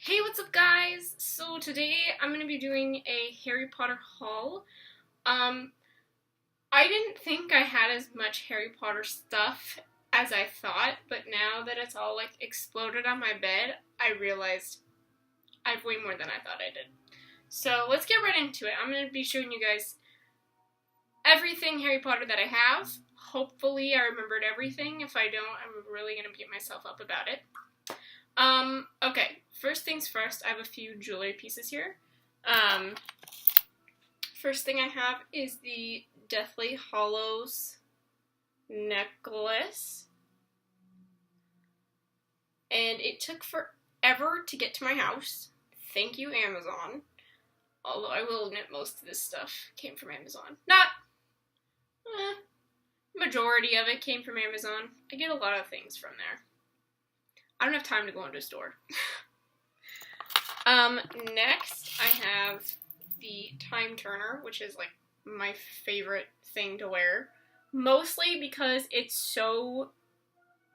Hey, what's up guys? So today I'm going to be doing a Harry Potter haul. Um, I didn't think I had as much Harry Potter stuff as I thought, but now that it's all like exploded on my bed, I realized I have way more than I thought I did. So let's get right into it. I'm going to be showing you guys everything Harry Potter that I have. Hopefully I remembered everything. If I don't, I'm really going to beat myself up about it. Okay, first things first, I have a few jewelry pieces here. First thing I have is the Deathly Hallows necklace. And it took forever to get to my house. Thank you, Amazon. Although I will admit most of this stuff came from Amazon. Majority of it came from Amazon. I get a lot of things from there. I don't have time to go into a store. Next, I have the Time Turner, which is like my favorite thing to wear. Mostly because it's so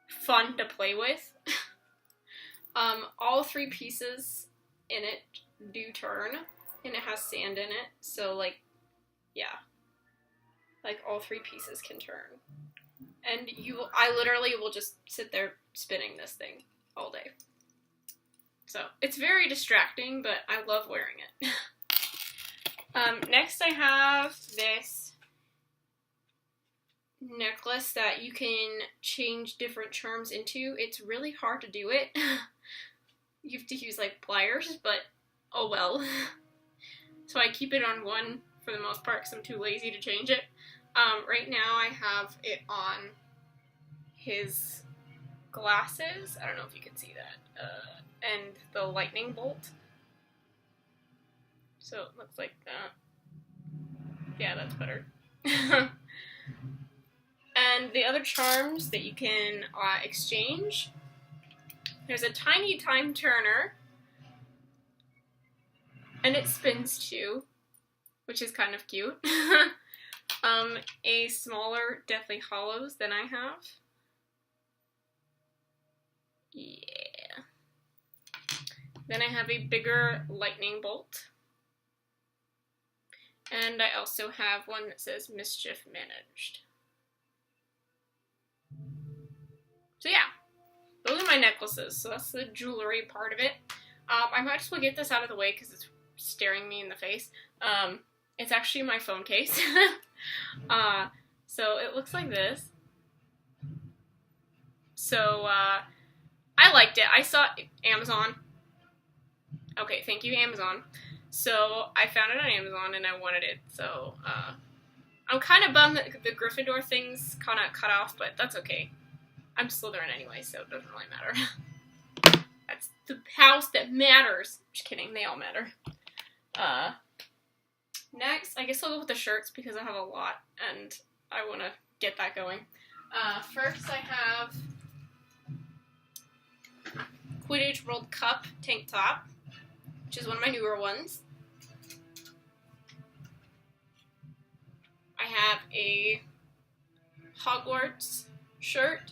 fun to play with. All three pieces in it do turn, and it has sand in it, so like, yeah. Like all three pieces can turn. And I literally will just sit there spinning this thing all day. So, it's very distracting, but I love wearing it. Next I have this necklace that you can change different charms into. It's really hard to do it. You have to use like pliers, but oh well. So I keep it on one for the most part because I'm too lazy to change it. Right now I have it on his glasses. I don't know if you can see that. And the lightning bolt. So it looks like that. Yeah, that's better. And the other charms that you can exchange. There's a tiny Time Turner. And it spins too, which is kind of cute. A smaller Deathly Hallows than I have. Yeah. Then I have a bigger lightning bolt. And I also have one that says Mischief Managed. So yeah, those are my necklaces. So that's the jewelry part of it. I might as well get this out of the way because it's staring me in the face. It's actually my phone case. So it looks like this. So, I liked it. I saw Amazon. Okay, thank you, Amazon. So, I found it on Amazon and I wanted it. So, I'm kind of bummed that the Gryffindor thing's kind of cut off, but that's okay. I'm Slytherin anyway, so it doesn't really matter. That's the house that matters. Just kidding, they all matter. Next, I guess I'll go with the shirts because I have a lot and I want to get that going. First, I have Quidditch World Cup tank top, which is one of my newer ones. I have a Hogwarts shirt.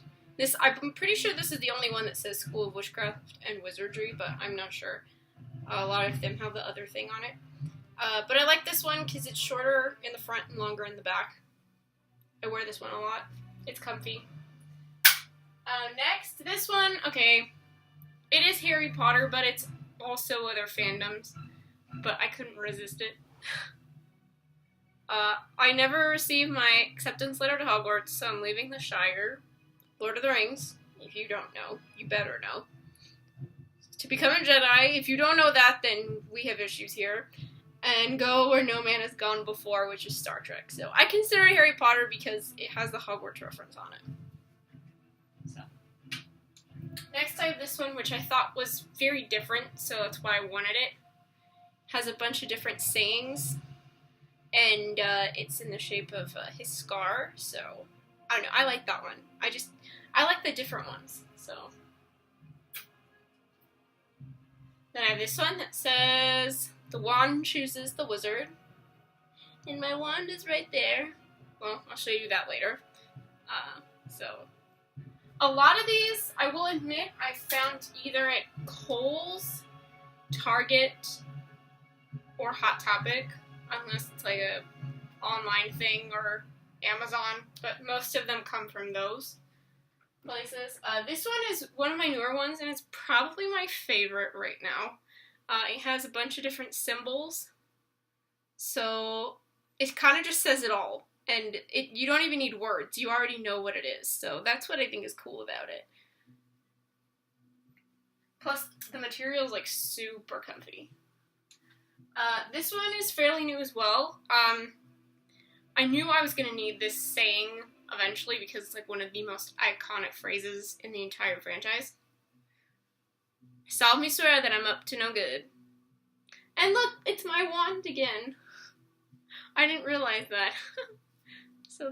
I'm pretty sure this is the only one that says School of Witchcraft and Wizardry, but I'm not sure. A lot of them have the other thing on it. But I like this one because it's shorter in the front and longer in the back. I wear this one a lot. It's comfy. Next, this one, okay, it is Harry Potter, but it's also other fandoms, but I couldn't resist it. I never received my acceptance letter to Hogwarts, so I'm leaving the Shire. Lord of the Rings, if you don't know, you better know. To become a Jedi, if you don't know that, then we have issues here. And go where no man has gone before, which is Star Trek. So I consider it Harry Potter because it has the Hogwarts reference on it. So next I have this one, which I thought was very different, so that's why I wanted it. Has a bunch of different sayings, and it's in the shape of his scar, so I don't know, I like that one. I like the different ones, so. Then I have this one that says, the wand chooses the wizard. And my wand is right there. Well, I'll show you that later. So, a lot of these, I will admit, I found either at Kohl's Target or Hot Topic, unless it's like a online thing or Amazon, but most of them come from those places. This one is one of my newer ones, and it's probably my favorite right now. It has a bunch of different symbols, so it kind of just says it all, and you don't even need words. You already know what it is, so that's what I think is cool about it. Plus, the material is like super comfy. This one is fairly new as well. I knew I was going to need this saying eventually because it's like one of the most iconic phrases in the entire franchise. Solemnly swear that I'm up to no good. And look, it's my wand again. I didn't realize that. So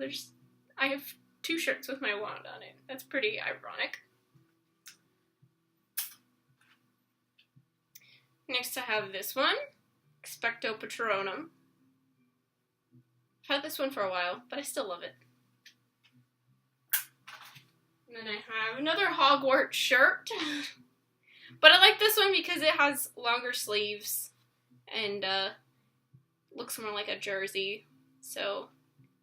I have 2 shirts with my wand on it. That's pretty ironic. Next I have this one, Expecto Patronum. I've had this one for a while, but I still love it. And then I have another Hogwarts shirt. But I like this one because it has longer sleeves and looks more like a jersey. So,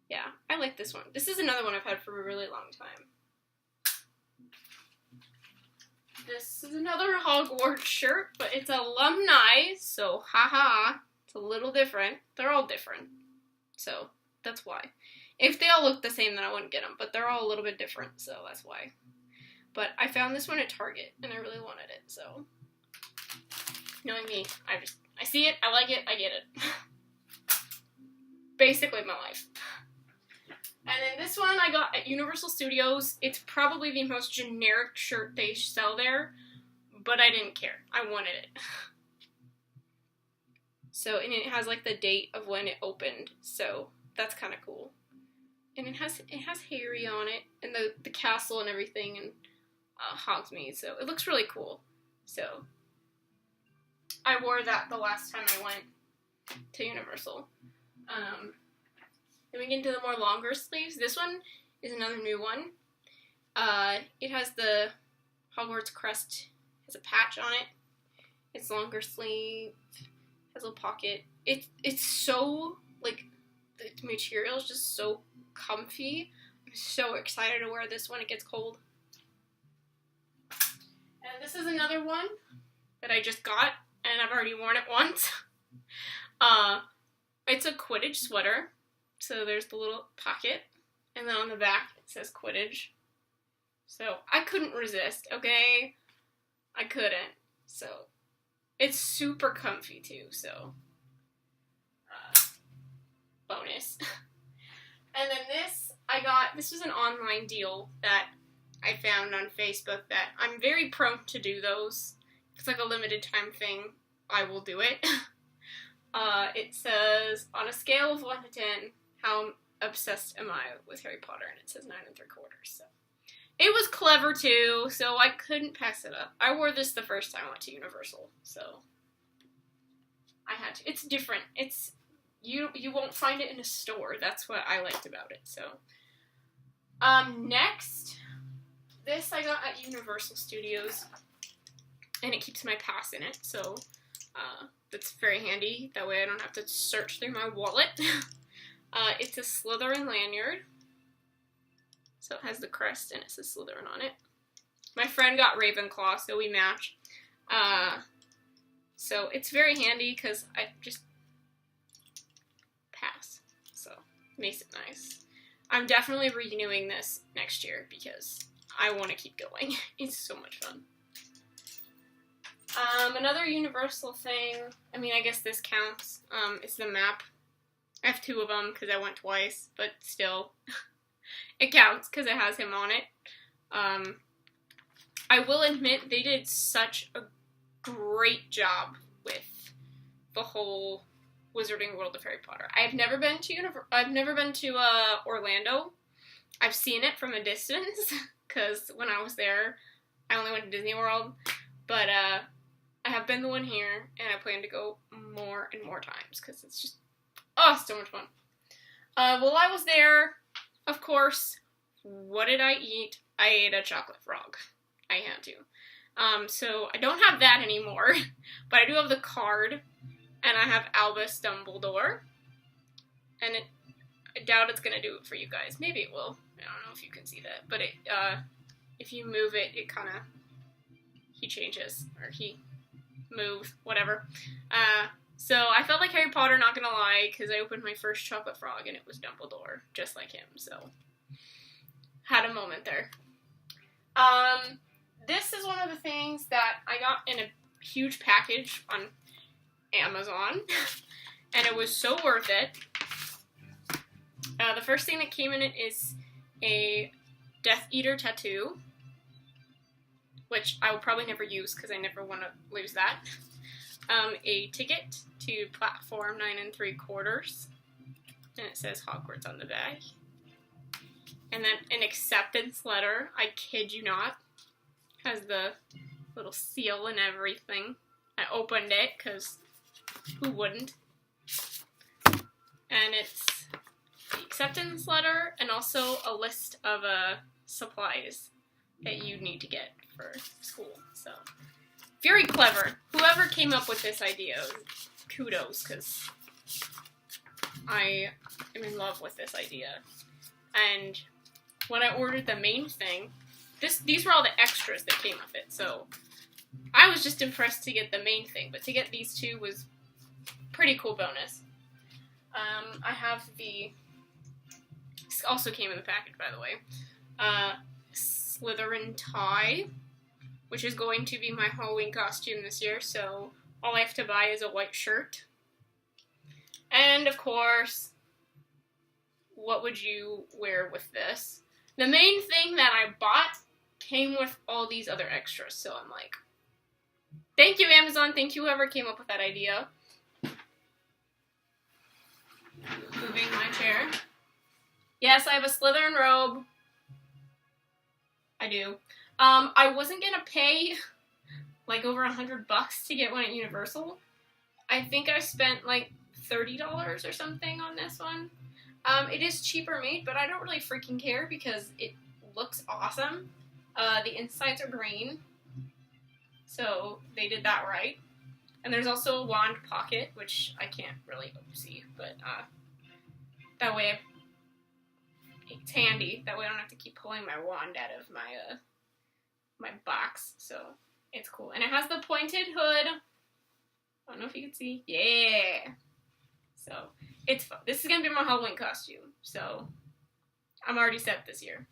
yeah, I like this one. This is another one I've had for a really long time. This is another Hogwarts shirt, but it's alumni, so haha, it's a little different. They're all different, so that's why. If they all looked the same, then I wouldn't get them, but they're all a little bit different, so that's why. But I found this one at Target, and I really wanted it, so knowing me, I see it, I like it, I get it. Basically my life. And then this one I got at Universal Studios. It's probably the most generic shirt they sell there, but I didn't care. I wanted it. So, and it has like the date of when it opened, so that's kind of cool. And it has Harry on it, and the castle and everything, and Hogsmeade, so it looks really cool. So, I wore that the last time I went to Universal. Then we get into the more longer sleeves. This one is another new one. It has the Hogwarts crest, has a patch on it. It's longer sleeve, has a little pocket. It's so, like, the material is just so comfy. I'm so excited to wear this when it gets cold. And this is another one that I just got, and I've already worn it once. It's a Quidditch sweater. So there's the little pocket, and then on the back it says Quidditch. So I couldn't resist, okay? I couldn't. So it's super comfy too, so bonus. And then this was an online deal that I found on Facebook that I'm very prone to do those. If it's like a limited time thing, I will do it. It says, on a scale of 1 to 10, how obsessed am I with Harry Potter? And it says 9 3/4. So it was clever too, so I couldn't pass it up. I wore this the first time I went to Universal, so I had to. It's different. It's you won't find it in a store. That's what I liked about it. So next, this I got at Universal Studios, and it keeps my pass in it. So that's very handy. That way I don't have to search through my wallet. It's a Slytherin lanyard. So it has the crest and it says Slytherin on it. My friend got Ravenclaw, so we match. So it's very handy because I just pass. So it makes it nice. I'm definitely renewing this next year because I want to keep going. It's so much fun. Another Universal thing, I mean, I guess this counts, is the map. I have 2 of them because I went twice, but still, it counts because it has him on it. I will admit they did such a great job with the whole Wizarding World of Harry Potter. I've never been to Orlando. I've seen it from a distance because when I was there, I only went to Disney World, but I have been the one here, and I plan to go more and more times because it's just so much fun. While I was there, of course, what did I eat? I ate a chocolate frog. I had to. So I don't have that anymore, but I do have the card, and I have Albus Dumbledore, and I doubt it's gonna do it for you guys. Maybe it will. I don't know if you can see that, but if you move it, it kind of, he changes, or he moves, whatever. So I felt like Harry Potter, not gonna lie, because I opened my first chocolate frog and it was Dumbledore, just like him, so had a moment there. This is one of the things that I got in a huge package on Amazon, and it was so worth it. The first thing that came in it is a Death Eater tattoo, which I will probably never use because I never want to lose that. A ticket to platform 9 3/4, and it says Hogwarts on the back. And then an acceptance letter, I kid you not, has the little seal and everything. I opened it because who wouldn't? And it's the acceptance letter and also a list of supplies that you need to get for school. So very clever. Whoever came up with this idea, kudos, because I am in love with this idea. And when I ordered the main thing, these were all the extras that came with it, so I was just impressed to get the main thing, but to get these two was pretty cool bonus. I have this also came in the package, by the way, Slytherin tie, which is going to be my Halloween costume this year, so all I have to buy is a white shirt. And, of course, what would you wear with this? The main thing that I bought came with all these other extras, so I'm like, thank you, Amazon, thank you whoever came up with that idea. Moving my chair. Yes, I have a Slytherin robe. I do. I wasn't gonna pay like over $100 to get one at Universal. I think I spent like $30 or something on this one. It is cheaper made, but I don't really freaking care because it looks awesome. The insides are green, so they did that right. And there's also a wand pocket, which I can't really see, but that way it's handy. That way I don't have to keep pulling my wand out of my box, so it's cool. And it has the pointed hood. I don't know if you can see. Yeah! So, it's fun. This is going to be my Halloween costume, so I'm already set this year.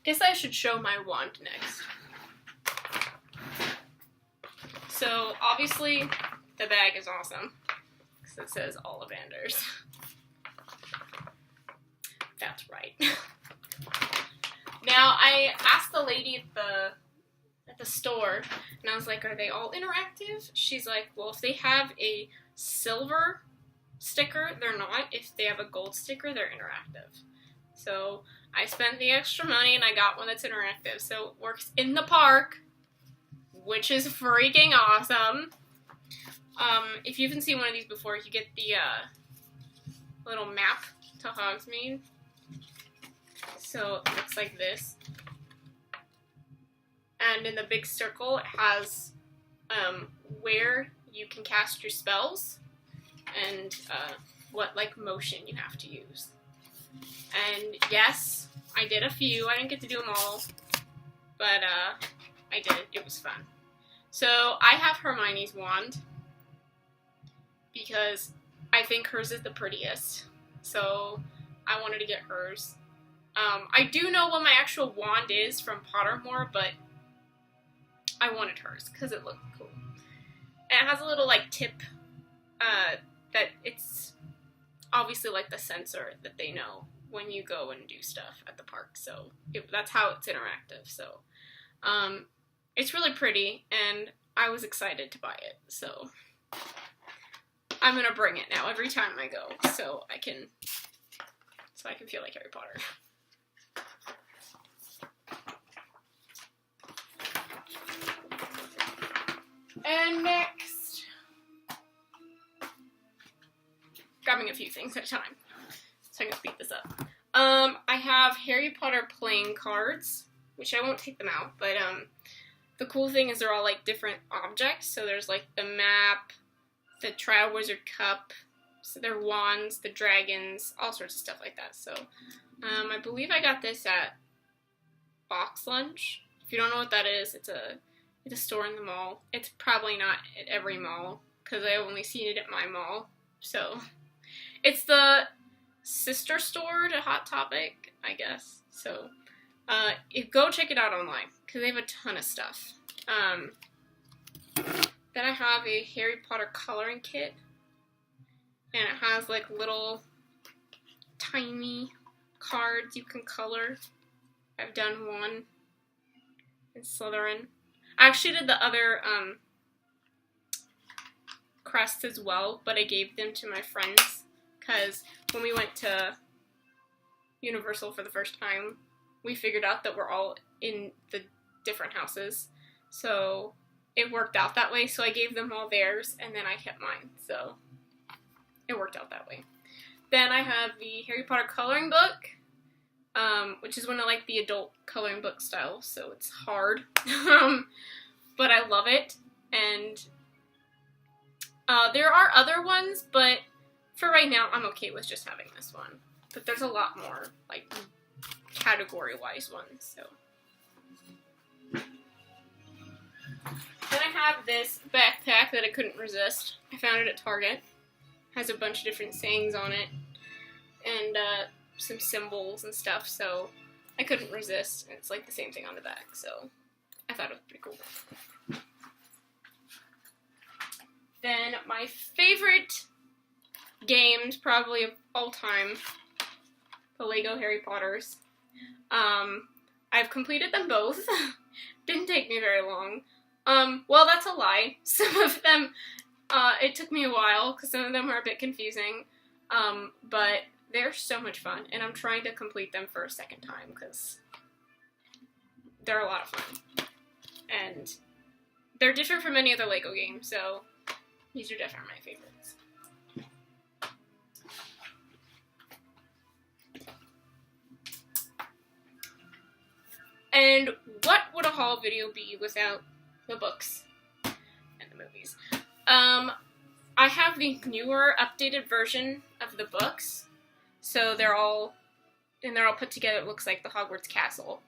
Guess I should show my wand next. So, obviously, the bag is awesome, because it says Ollivanders. That's right. Now, I asked the lady at the store, and I was like, are they all interactive? She's like, well, if they have a silver sticker, they're not. If they have a gold sticker, they're interactive. So I spent the extra money, and I got one that's interactive. So it works in the park, which is freaking awesome. If you haven't seen one of these before, you get the little map to Hogsmeade. So it looks like this. And in the big circle, it has where you can cast your spells and what like motion you have to use. And yes, I did a few. I didn't get to do them all, but I did. It was fun. So I have Hermione's wand because I think hers is the prettiest. So I wanted to get hers. I do know what my actual wand is from Pottermore, but I wanted hers because it looked cool. And it has a little like tip that it's obviously like the sensor that they know when you go and do stuff at the park. So that's how it's interactive. So it's really pretty, and I was excited to buy it. So I'm gonna bring it now every time I go, so I can feel like Harry Potter. And next, grabbing a few things at a time, so I'm gonna speed this up. I have Harry Potter playing cards, which I won't take them out, but the cool thing is they're all like different objects. So there's like the map, the Triwizard Cup, so their wands, the dragons, all sorts of stuff like that. So I believe I got this at Box Lunch. If you don't know what that is, it's a store in the mall. It's probably not at every mall because I've only seen it at my mall. So it's the sister store to Hot Topic, I guess. So go check it out online because they have a ton of stuff. Then I have a Harry Potter coloring kit, and it has like little tiny cards you can color. I've done one in Slytherin. I actually did the other crests as well, but I gave them to my friends because when we went to Universal for the first time, we figured out that we're all in the different houses, so it worked out that way. So I gave them all theirs, and then I kept mine, so it worked out that way. Then I have the Harry Potter coloring book, which is one of like the adult coloring book style, so it's hard, but I love it. And there are other ones, but for right now, I'm okay with just having this one. But there's a lot more, like, category-wise ones, so. Then I have this backpack that I couldn't resist. I found it at Target. Has a bunch of different sayings on it, and some symbols and stuff, so I couldn't resist. And it's like the same thing on the back, so I thought it was pretty cool. Then my favorite games, probably of all time, the Lego Harry Potters. I've completed them both. Didn't take me very long. Well, that's a lie. Some of them, it took me a while, because some of them are a bit confusing, but they're so much fun, and I'm trying to complete them for a second time, because they're a lot of fun. And they're different from any other Lego game, so these are definitely my favorites. And what would a haul video be without the books and the movies? I have the newer, updated version of the books, so they're all put together. It looks like the Hogwarts Castle,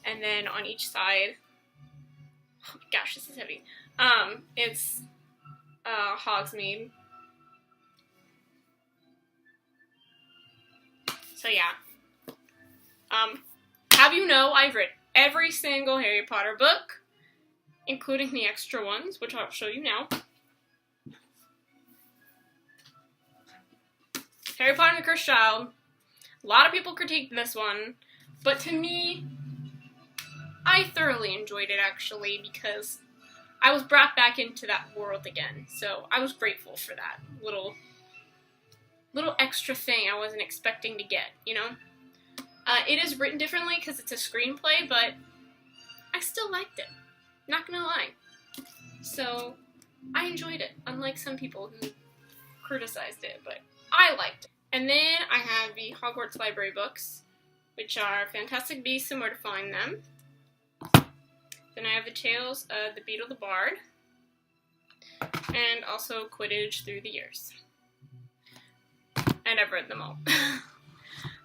and then on each side, oh my gosh, this is heavy. It's Hogsmeade. So yeah. Have you know I've read every single Harry Potter book, including the extra ones, which I'll show you now. Harry Potter and the Cursed Child. A lot of people critiqued this one, but to me, I thoroughly enjoyed it, actually, because I was brought back into that world again, so I was grateful for that little extra thing I wasn't expecting to get, you know? It is written differently because it's a screenplay, but I still liked it. Not gonna lie. So, I enjoyed it, unlike some people who criticized it, but I liked it. And then I have the Hogwarts Library books, which are Fantastic Beasts and Where to Find Them. Then I have the Tales of the Beetle the Bard, and also Quidditch Through the Years. And I've read them all.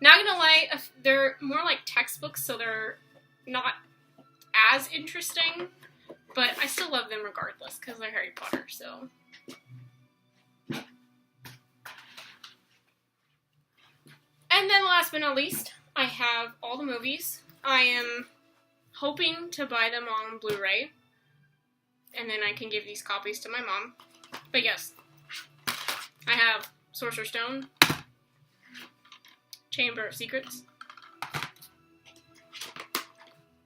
Not gonna lie, they're more like textbooks, so they're not as interesting, but I still love them regardless, because they're Harry Potter, so. And then last but not least, I have all the movies. I am hoping to buy them on Blu-ray, and then I can give these copies to my mom. But yes, I have Sorcerer's Stone, Chamber of Secrets,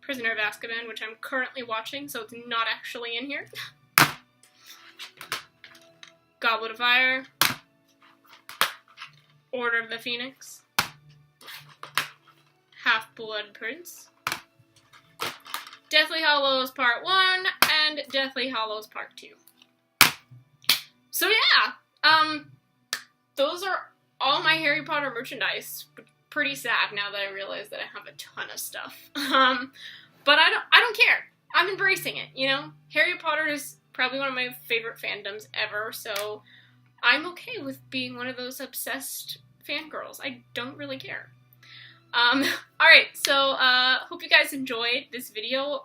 Prisoner of Azkaban, which I'm currently watching, so it's not actually in here, Goblet of Fire, Order of the Phoenix, Half-Blood Prince, Deathly Hallows Part 1, and Deathly Hallows Part 2. So yeah, those are all my Harry Potter merchandise. Pretty sad now that I realize that I have a ton of stuff. But I don't care. I'm embracing it, you know? Harry Potter is probably one of my favorite fandoms ever, so I'm okay with being one of those obsessed fangirls. I don't really care. Alright, so, hope you guys enjoyed this video.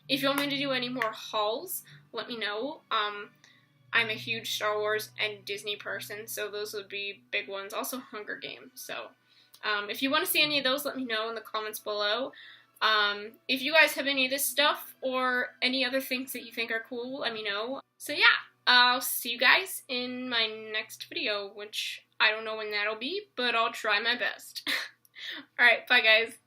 If you want me to do any more hauls, let me know. I'm a huge Star Wars and Disney person, so those would be big ones. Also Hunger Games, so, if you want to see any of those, let me know in the comments below. If you guys have any of this stuff, or any other things that you think are cool, let me know. So yeah, I'll see you guys in my next video, which I don't know when that'll be, but I'll try my best. Alright, bye guys.